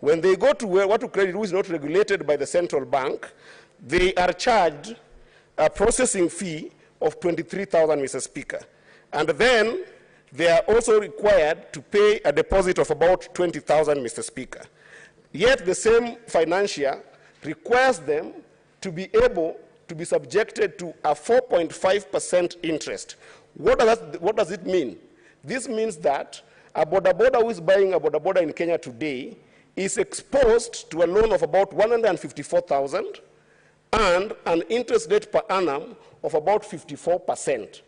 When they go to what to credit, who is not regulated by the central bank, they are charged a processing fee of 23,000, Mr. Speaker. And then they are also required to pay a deposit of about 20,000, Mr. Speaker. Yet the same financier requires them to be able to be subjected to a 4.5% interest. What does it mean? This means that a boda boda who is buying a boda boda in Kenya today is exposed to a loan of about 154,000 and an interest rate per annum of about 54%.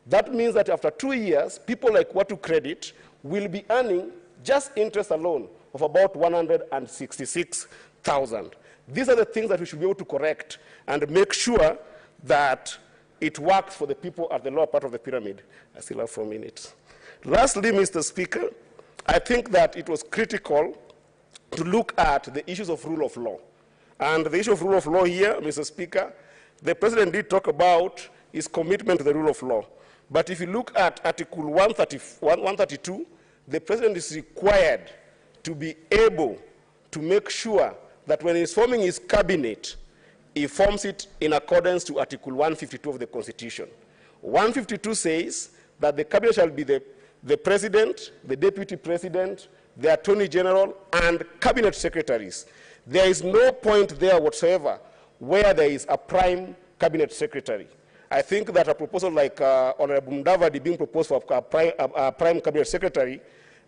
That means that after 2 years, people like Watu Credit will be earning just interest alone of about 166,000. These are the things that we should be able to correct and make sure that it works for the people at the lower part of the pyramid. I still have 4 minutes. Lastly, Mr. Speaker, I think that it was critical to look at the issues of rule of law. And the issue of rule of law here, Mr. Speaker, the President did talk about his commitment to the rule of law. But if you look at Article 132, the President is required to be able to make sure that when he's forming his cabinet, he forms it in accordance to Article 152 of the Constitution. 152 says that the cabinet shall be the President, the Deputy President, the Attorney General, and Cabinet Secretaries. There is no point there whatsoever where there is a prime Cabinet Secretary. I think that a proposal like Honorable Mudavadi being proposed for a prime Cabinet Secretary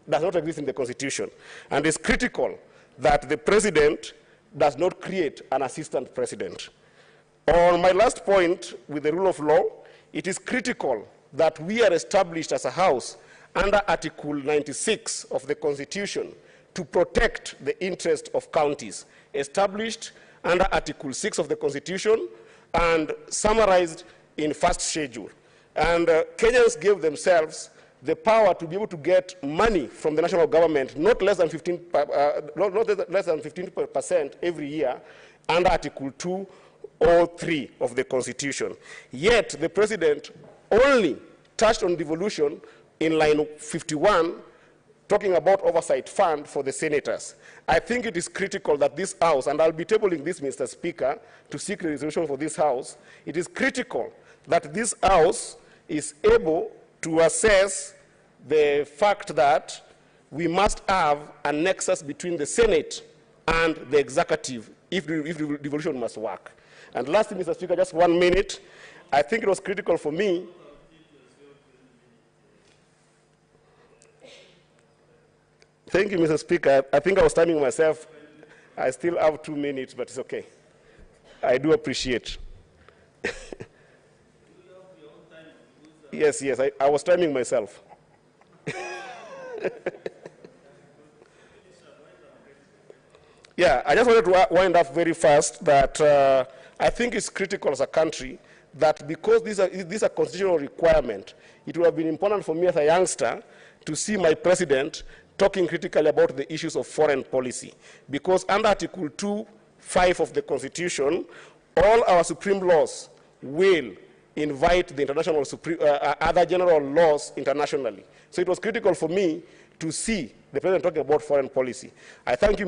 does not exist in the Constitution. And it's critical that the President does not create an assistant president. On my last point with the rule of law, it is critical that we are established as a House under Article 96 of the Constitution to protect the interest of counties, established under Article 6 of the Constitution and summarized in first schedule. And Kenyans gave themselves the power to be able to get money from the national government, not less than 15% every year under Article 203 of the Constitution. Yet the President only touched on devolution in line 51, talking about oversight fund for the senators. I think it is critical that this House, and I'll be tabling this, Mr. Speaker, to seek a resolution for this House, it is critical that this House is able to assess the fact that we must have a nexus between the Senate and the executive if devolution must work. And lastly, Mr. Speaker, just 1 minute, I think it was critical for me. Thank you, Mr. Speaker. I think I was timing myself. I still have 2 minutes, but it's okay. I do appreciate. Yes, I was timing myself. Yeah, I just wanted to wind up very fast that I think it's critical as a country that because these are constitutional requirement, it would have been important for me as a youngster to see my president talking critically about the issues of foreign policy. Because under Article 2(5) of the Constitution, all our supreme laws will invite the international other general laws internationally. So it was critical for me to see the president talking about foreign policy. I thank you,